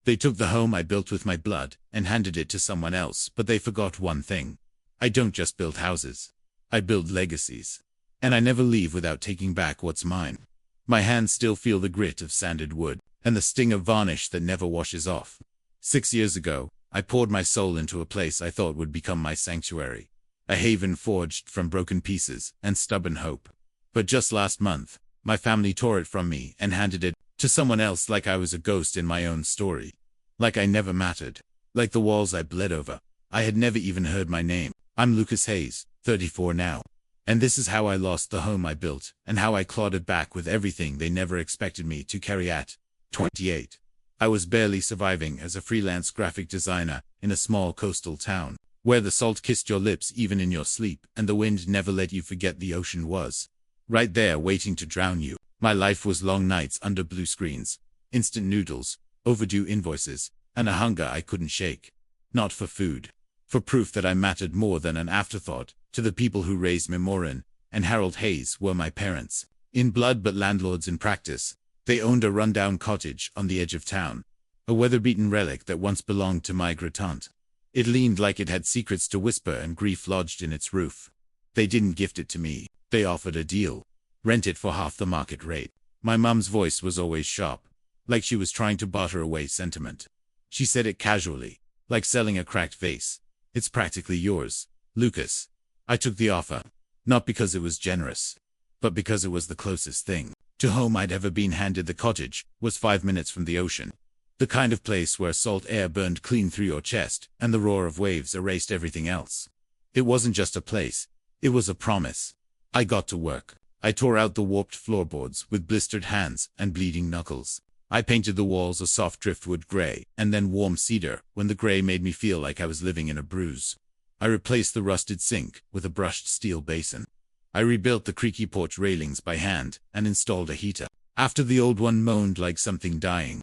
They took the home I built with my blood and handed it to someone else, but they forgot one thing. I don't just build houses. I build legacies. And I never leave without taking back what's mine. My hands still feel the grit of sanded wood and the sting of varnish that never washes off. 6 years ago, I poured my soul into a place I thought would become my sanctuary, a haven forged from broken pieces and stubborn hope. But just last month, my family tore it from me and handed it to someone else like I was a ghost in my own story. Like I never mattered. Like the walls I bled over. I had never even heard my name. I'm Lucas Hayes, 34 now. And this is how I lost the home I built, and how I clawed it back with everything they never expected me to carry at 28. I was barely surviving as a freelance graphic designer in a small coastal town, where the salt kissed your lips even in your sleep, and the wind never let you forget the ocean was right there waiting to drown you. My life was long nights under blue screens, instant noodles, overdue invoices, and a hunger I couldn't shake. Not for food. For proof that I mattered more than an afterthought to the people who raised me. Maureen and Harold Hayes were my parents, in blood but landlords in practice. They owned a rundown cottage on the edge of town, a weather-beaten relic that once belonged to my great-aunt. It leaned like it had secrets to whisper and grief lodged in its roof. They didn't gift it to me. They offered a deal. Rent it for half the market rate. My mum's voice was always sharp, like she was trying to barter away sentiment. She said it casually, like selling a cracked vase. It's practically yours, Lucas. I took the offer, not because it was generous, but because it was the closest thing to home I'd ever been. Handed the cottage was 5 minutes from the ocean. The kind of place where salt air burned clean through your chest and the roar of waves erased everything else. It wasn't just a place, it was a promise. I got to work. I tore out the warped floorboards with blistered hands and bleeding knuckles. I painted the walls a soft driftwood gray and then warm cedar when the gray made me feel like I was living in a bruise. I replaced the rusted sink with a brushed steel basin. I rebuilt the creaky porch railings by hand and installed a heater after the old one moaned like something dying.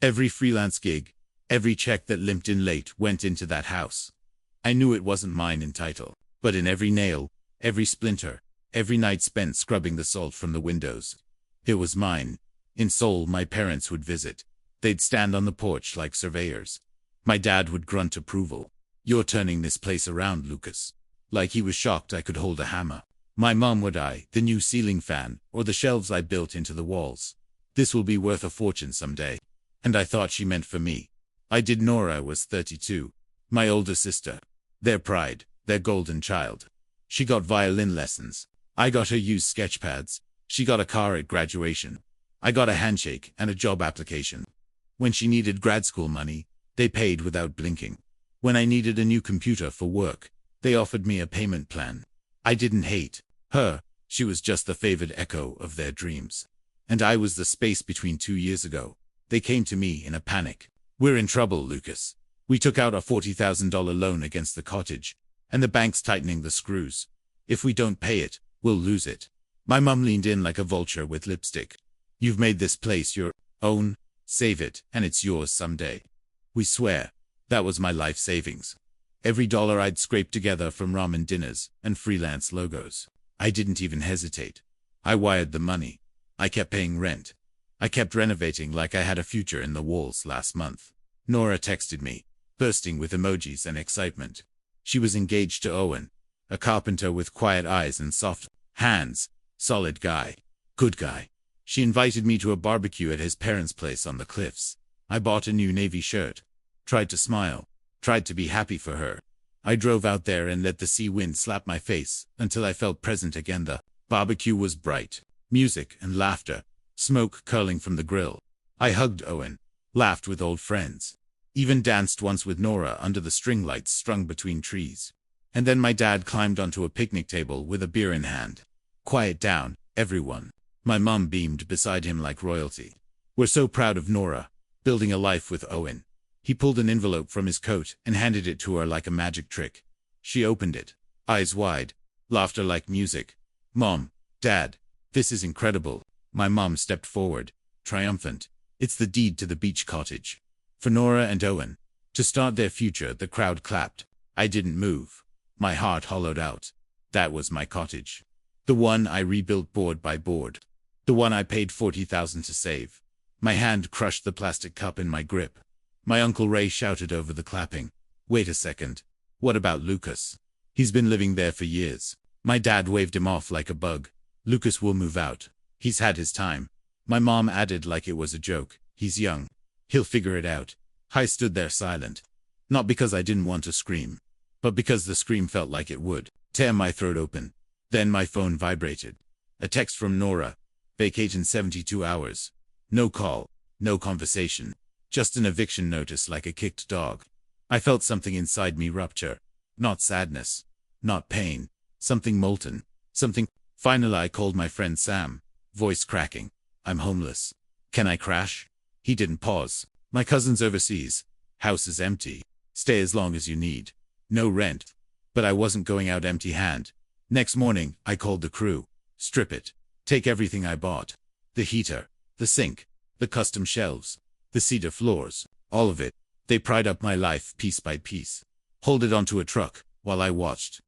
Every freelance gig, every check that limped in late went into that house. I knew it wasn't mine in title, but in every nail, every splinter, every night spent scrubbing the salt from the windows. It was mine. In soul, my parents would visit. They'd stand on the porch like surveyors. My dad would grunt approval. "You're turning this place around, Lucas." Like he was shocked I could hold a hammer. My mom would eye the new ceiling fan or the shelves I built into the walls. "This will be worth a fortune someday." And I thought she meant for me. I did. Nora was 32. My older sister. Their pride, their golden child. She got violin lessons. I got her used sketch pads. She got a car at graduation. I got a handshake and a job application. When she needed grad school money, they paid without blinking. When I needed a new computer for work, they offered me a payment plan. I didn't hate her. She was just the favored echo of their dreams. And I was the space between. 2 years ago, they came to me in a panic. "We're in trouble, Lucas. We took out a $40,000 loan against the cottage, and the bank's tightening the screws. If we don't pay it, we'll lose it." My mum leaned in like a vulture with lipstick. "You've made this place your own. Save it, and it's yours someday. We swear." That was my life savings. Every dollar I'd scraped together from ramen dinners and freelance logos. I didn't even hesitate. I wired the money. I kept paying rent. I kept renovating like I had a future in the walls. Last month, Nora texted me, bursting with emojis and excitement. She was engaged to Owen, a carpenter with quiet eyes and soft hands. Solid guy. Good guy. She invited me to a barbecue at his parents' place on the cliffs. I bought a new navy shirt. Tried to smile. Tried to be happy for her. I drove out there and let the sea wind slap my face until I felt present again. The barbecue was bright. Music and laughter. Smoke curling from the grill. I hugged Owen. Laughed with old friends. Even danced once with Nora under the string lights strung between trees. And then my dad climbed onto a picnic table with a beer in hand. "Quiet down, everyone." My mum beamed beside him like royalty. "We're so proud of Nora, building a life with Owen." He pulled an envelope from his coat and handed it to her like a magic trick. She opened it, eyes wide, laughter like music. "Mom, Dad, this is incredible." My mom stepped forward, triumphant. "It's the deed to the beach cottage. For Nora and Owen. To start their future." The crowd clapped. I didn't move. My heart hollowed out. That was my cottage. The one I rebuilt board by board. The one I paid $40,000 to save. My hand crushed the plastic cup in my grip. My Uncle Ray shouted over the clapping. Wait a second. What about Lucas? He's been living there for years. My dad waved him off like a bug. Lucas will move out. He's had his time. My mom added like it was a joke. He's young. He'll figure it out. I stood there silent. Not because I didn't want to scream, but because the scream felt like it would tear my throat open. Then my phone vibrated. A text from Nora. Vacate in 72 hours. No call. No conversation. Just an eviction notice like a kicked dog. I felt something inside me rupture. Not sadness. Not pain. Something molten. Something. Finally I called my friend Sam. Voice cracking. I'm homeless. Can I crash? He didn't pause. My cousin's overseas. House is empty. Stay as long as you need. No rent. But I wasn't going out empty-handed. Next morning, I called the crew. Strip it. Take everything I bought. The heater. The sink. The custom shelves. The cedar floors. All of it. They pried up my life piece by piece. Hold it onto a truck while I watched.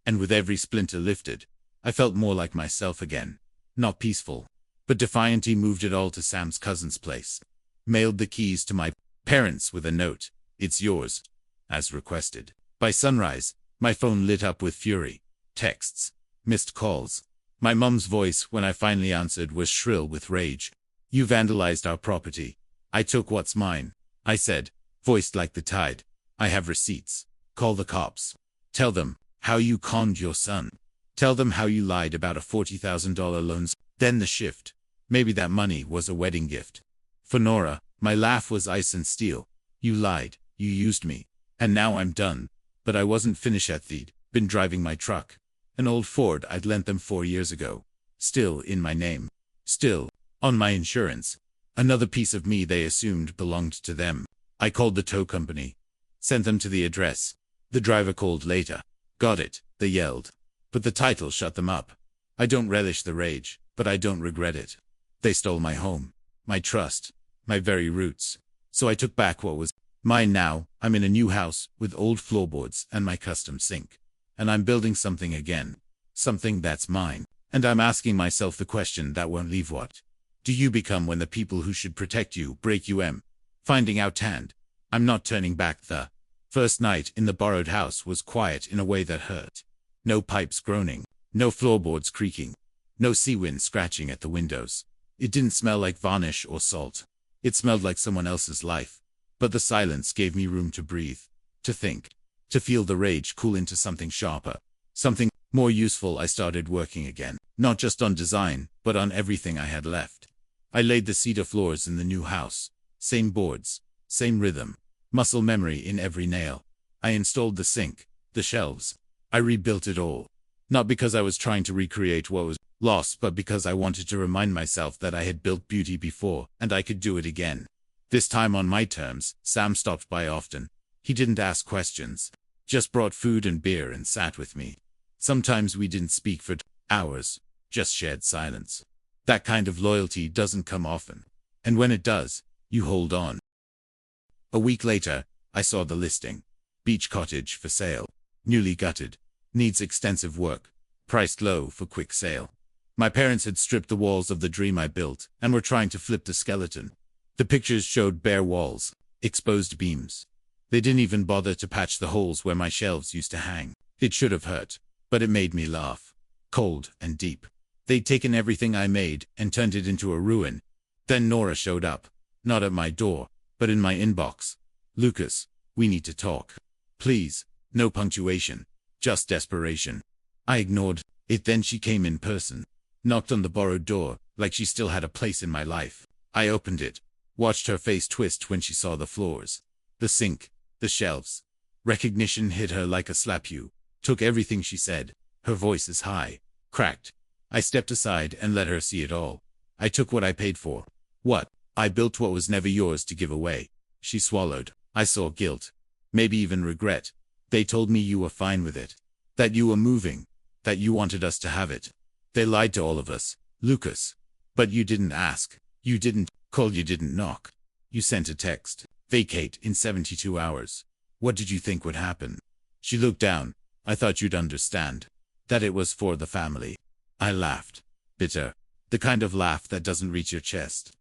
And with every splinter lifted, I felt more like myself again. Not peaceful, but defiant. He moved it all to Sam's cousin's place. Mailed the keys to my parents with a note. It's yours. As requested. By sunrise, my phone lit up with fury. Texts. Missed calls. My mum's voice when I finally answered was shrill with rage. You vandalized our property. I took what's mine. I said, voiced like the tide. I have receipts. Call the cops. Tell them how you conned your son. Tell them how you lied about a $40,000 loan. Then the shift. Maybe that money was a wedding gift. For Nora, my laugh was ice and steel. You lied. You used me. And now I'm done. But I wasn't finished at they'd been driving my truck. An old Ford I'd lent them 4 years ago. Still in my name. Still on my insurance. Another piece of me they assumed belonged to them. I called the tow company. Sent them to the address. The driver called later. Got it, they yelled. But the title shut them up. I don't relish the rage, but I don't regret it. They stole my home. My trust. My very roots. So I took back what was mine. Now, I'm in a new house with old floorboards and my custom sink. And I'm building something again. Something that's mine. And I'm asking myself the question that won't leave. What do you become when the people who should protect you break you? Finding out. And I'm not turning back. The first night in the borrowed house was quiet in a way that hurt. No pipes groaning. No floorboards creaking. No sea wind scratching at the windows. It didn't smell like varnish or salt. It smelled like someone else's life. But the silence gave me room to breathe, to think, to feel the rage cool into something sharper, something more useful. I started working again, not just on design, but on everything I had left. I laid the cedar floors in the new house. Same boards, same rhythm, muscle memory in every nail. I installed the sink, the shelves. I rebuilt it all. Not because I was trying to recreate what was lost, but because I wanted to remind myself that I had built beauty before, and I could do it again. This time on my terms. Sam stopped by often. He didn't ask questions. Just brought food and beer and sat with me. Sometimes we didn't speak for hours, just shared silence. That kind of loyalty doesn't come often. And when it does, you hold on. A week later, I saw the listing. Beach cottage for sale. Newly gutted. Needs extensive work. Priced low for quick sale. My parents had stripped the walls of the dream I built and were trying to flip the skeleton. The pictures showed bare walls, exposed beams. They didn't even bother to patch the holes where my shelves used to hang. It should have hurt, but it made me laugh. Cold and deep. They'd taken everything I made and turned it into a ruin. Then Nora showed up. Not at my door, but in my inbox. Lucas, we need to talk. Please. No punctuation. Just desperation. I ignored it. Then she came in person. Knocked on the borrowed door, like she still had a place in my life. I opened it. Watched her face twist when she saw the floors. The sink. The shelves. Recognition hit her like a slap. You took everything she said. Her voice is high. Cracked. I stepped aside and let her see it all. I took what I paid for. What? I built what was never yours to give away. She swallowed. I saw guilt. Maybe even regret. They told me you were fine with it. That you were moving. That you wanted us to have it. They lied to all of us, Lucas. But you didn't ask. You didn't call. You didn't knock. You sent a text. Vacate in 72 hours. What did you think would happen? She looked down. I thought you'd understand. That it was for the family. I laughed. Bitter. The kind of laugh that doesn't reach your chest.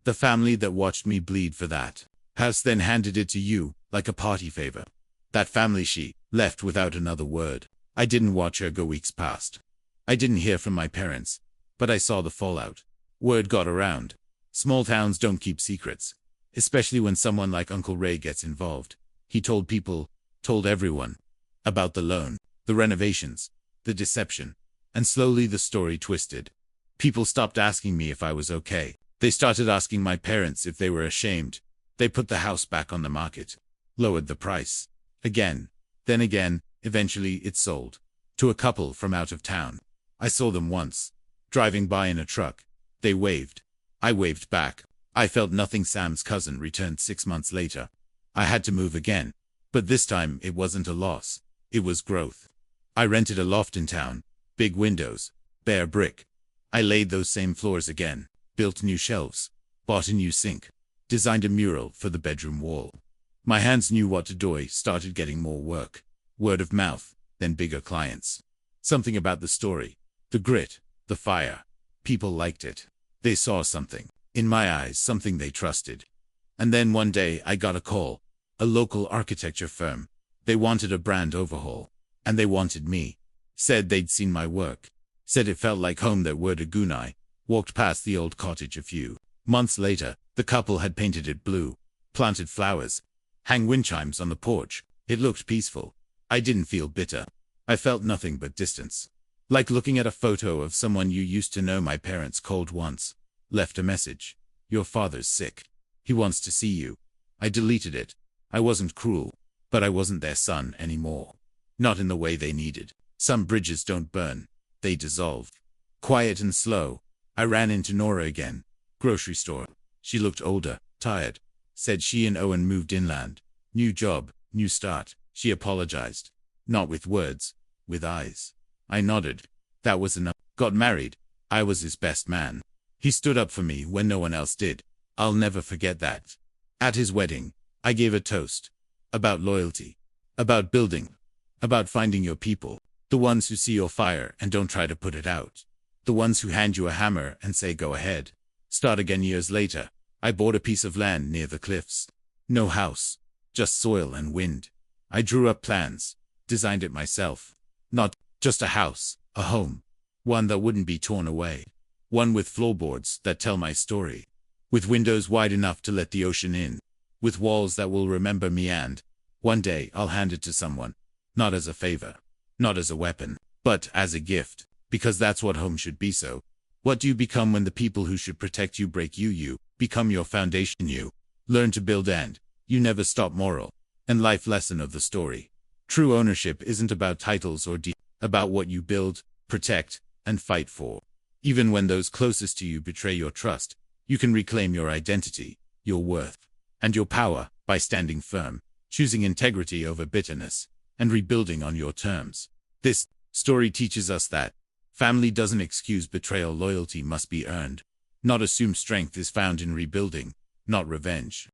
The family that watched me bleed for that. House then handed it to you, like a party favor. That family she left without another word. I didn't watch her go weeks past. I didn't hear from my parents, but I saw the fallout. Word got around. Small towns don't keep secrets, especially when someone like Uncle Ray gets involved. He told people, told everyone, about the loan, the renovations, the deception, and slowly the story twisted. People stopped asking me if I was okay. They started asking my parents if they were ashamed. They put the house back on the market, lowered the price. Again, then again, eventually it sold. To a couple from out of town. I saw them once, driving by in a truck. They waved. I waved back. I felt nothing. Sam's cousin returned 6 months later. I had to move again. But this time it wasn't a loss. It was growth. I rented a loft in town. Big windows. Bare brick. I laid those same floors again. Built new shelves. Bought a new sink. Designed a mural for the bedroom wall. My hands knew what to do. I started getting more work. Word of mouth, then bigger clients. Something about the story. The grit. The fire. People liked it. They saw something. In my eyes, something they trusted. And then one day I got a call. A local architecture firm. They wanted a brand overhaul. And they wanted me. Said they'd seen my work. Said it felt like home. That word Agunai. Walked past the old cottage a few months later. The couple had painted it blue. Planted flowers. Hang wind chimes on the porch. It looked peaceful. I didn't feel bitter. I felt nothing but distance. Like looking at a photo of someone you used to know. My parents called once. Left a message. Your father's sick. He wants to see you. I deleted it. I wasn't cruel. But I wasn't their son anymore. Not in the way they needed. Some bridges don't burn. They dissolve. Quiet and slow. I ran into Nora again. Grocery store. She looked older, tired. Said she and Owen moved inland. New job, new start. She apologized. Not with words, with eyes. I nodded. That was enough. Got married. I was his best man. He stood up for me when no one else did. I'll never forget that. At his wedding, I gave a toast. About loyalty. About building. About finding your people. The ones who see your fire and don't try to put it out. The ones who hand you a hammer and say go ahead. Start again. Years later, I bought a piece of land near the cliffs. No house. Just soil and wind. I drew up plans. Designed it myself. Not just a house, a home. One that wouldn't be torn away. One with floorboards that tell my story. With windows wide enough to let the ocean in. With walls that will remember me, and one day I'll hand it to someone. Not as a favor. Not as a weapon. But as a gift. Because that's what home should be. So, what do you become when the people who should protect you break you? You become your foundation. You learn to build, and you never stop. Moral and life lesson of the story. True ownership isn't about titles or about what you build, protect, and fight for. Even when those closest to you betray your trust, you can reclaim your identity, your worth, and your power by standing firm, choosing integrity over bitterness, and rebuilding on your terms. This story teaches us that family doesn't excuse betrayal. Loyalty must be earned. Not assumed. Strength is found in rebuilding, not revenge.